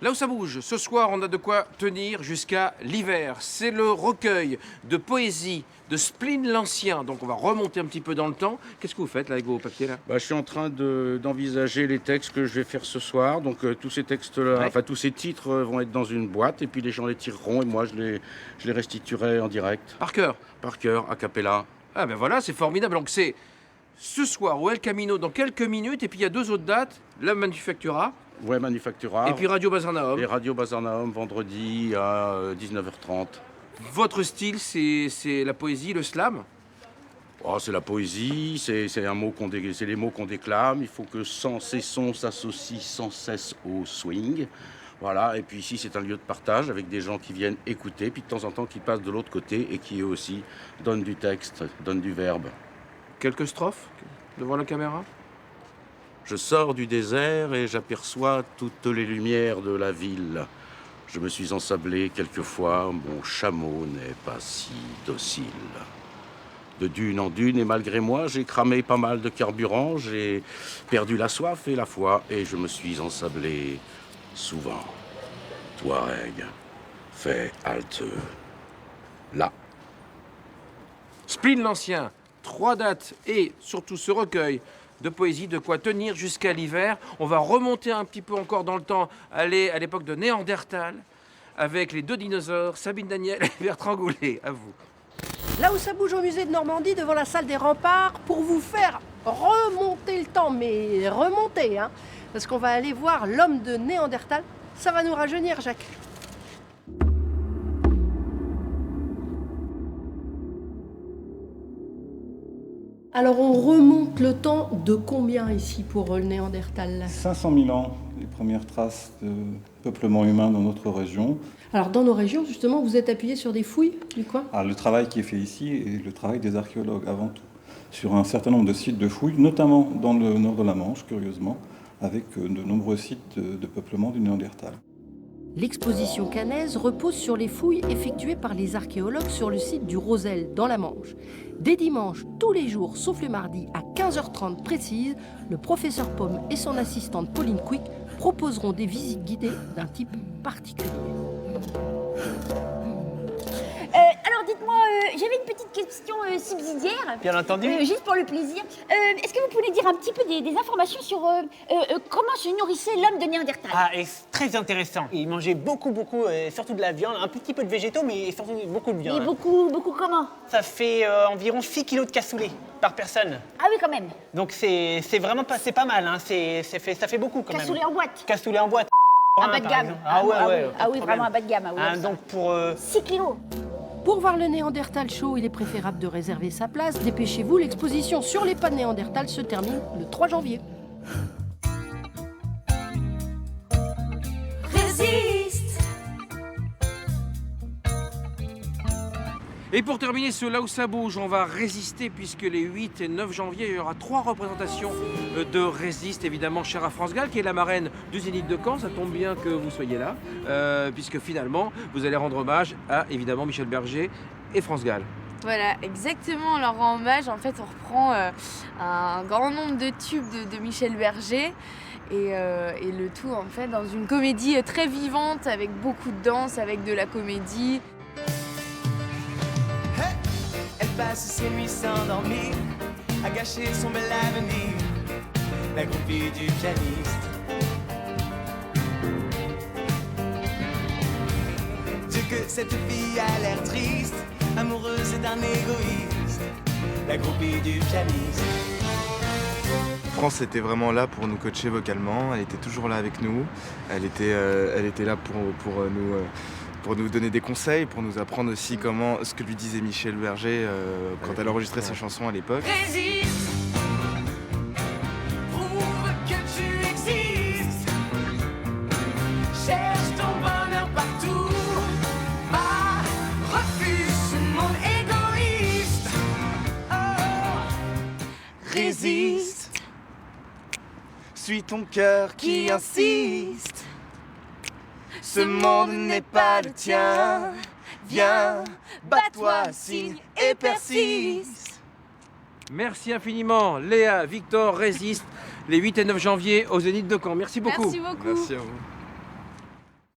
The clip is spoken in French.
Là où ça bouge, ce soir, on a de quoi tenir jusqu'à l'hiver. C'est le recueil de poésie de Spleen l'Ancien. Donc on va remonter un petit peu dans le temps. Qu'est-ce que vous faites là avec vos papiers là? Je suis en train d'envisager les textes que je vais faire ce soir. Donc tous ces textes-là, Ouais. enfin tous ces titres vont être dans une boîte et puis les gens les tireront et moi je les restituerai en direct. Par cœur. Par cœur, a cappella. Ah ben voilà, c'est formidable. Donc c'est ce soir au El Camino dans quelques minutes. Et puis il y a 2 autres dates. La Manufactura Ouais, Manufactura. et puis Radio Bazar Naum. Et Radio Bazar Naum, vendredi à 19h30. Votre style, c'est la poésie, le slam? Oh, c'est la poésie, c'est les mots qu'on déclame. Il faut que sens et son s'associent sans cesse au swing. Voilà, et puis ici c'est un lieu de partage avec des gens qui viennent écouter, puis de temps en temps qui passent de l'autre côté et qui eux aussi donnent du texte, donnent du verbe. Quelques strophes devant la caméra? Je sors du désert et j'aperçois toutes les lumières de la ville. Je me suis ensablé quelquefois, mon chameau n'est pas si docile. De dune en dune et malgré moi, j'ai cramé pas mal de carburant, j'ai perdu la soif et la foi et je me suis ensablé souvent. Touareg, fais halte là. Spleen l'Ancien, 3 dates et surtout ce recueil de poésie, de quoi tenir jusqu'à l'hiver. On va remonter un petit peu encore dans le temps, aller à l'époque de Néandertal, avec les 2 dinosaures, Sabine Daniel et Bertrand Goulet. À vous. Là où ça bouge au musée de Normandie, devant la salle des remparts, pour vous faire remonter le temps, mais remonter, hein, parce qu'on va aller voir l'homme de Néandertal. Ça va nous rajeunir, Jacques. Alors on remonte le temps de combien ici pour le Néandertal? 500 000 ans, les premières traces de peuplement humain dans notre région. Alors dans nos régions, justement, vous êtes appuyé sur des fouilles du coin? Le travail qui est fait ici est le travail des archéologues avant tout, sur un certain nombre de sites de fouilles, notamment dans le nord de la Manche, curieusement, avec de nombreux sites de peuplement du Néandertal. L'exposition caennaise repose sur les fouilles effectuées par les archéologues sur le site du Rosel, dans la Manche. Dès dimanche, tous les jours, sauf le mardi, à 15h30 précise, le professeur Pomme et son assistante Pauline Quick proposeront des visites guidées d'un type particulier. Alors dites-moi, j'avais une petite question subsidiaire. Bien entendu. Juste pour le plaisir. Est-ce que vous pouvez dire un petit peu des informations sur comment se nourrissait l'homme de Néandertal? Et c'est très intéressant. Il mangeait beaucoup, surtout de la viande, un petit peu de végétaux, mais surtout beaucoup de viande. Et beaucoup comment? Ça fait environ 6 kilos de cassoulet par personne. Ah oui, quand même. Donc c'est vraiment pas, c'est pas mal, hein. Ça fait beaucoup quand Cassoulet même. en boîte. Cassoulet en boîte. Un bas de par gamme. exemple. Ah ouais, oui. pas de Ah oui, problème. vraiment un bas de gamme. Ah, oui, Donc pour 6 kilos. Pour voir le Néandertal show, il est préférable de réserver sa place. Dépêchez-vous, l'exposition sur les pas de Néandertal se termine le 3 janvier. Résiste. Et pour terminer ce Là où ça bouge, on va résister puisque les 8 et 9 janvier, il y aura 3 représentations de Résiste, évidemment, chère à France Gall, qui est la marraine du Zénith de Caen. Ça tombe bien que vous soyez là, puisque finalement, vous allez rendre hommage à, évidemment, Michel Berger et France Gall. Voilà, exactement, on leur rend hommage. En fait, on reprend un grand nombre de tubes de Michel Berger et le tout, en fait, dans une comédie très vivante, avec beaucoup de danse, avec de la comédie. Elle passe ses nuits sans dormir, à gâcher son bel avenir, la groupie du pianiste. Dieu que cette fille a l'air triste, amoureuse d'un égoïste, la groupie du pianiste. France était vraiment là pour nous coacher vocalement, elle était toujours là avec nous, elle était là pour nous donner des conseils, pour nous apprendre aussi ce que lui disait Michel Berger quand elle enregistrait ses chansons à l'époque. Résiste, prouve que tu existes, cherche ton bonheur partout, refuse ce monde égoïste. Résiste, suis ton cœur qui insiste. Ce monde n'est pas le tien. Viens, bats-toi, signe et persiste. Merci infiniment, Léa, Victor, Résiste, les 8 et 9 janvier au Zénith de Caen. Merci beaucoup. Merci beaucoup. Merci à vous.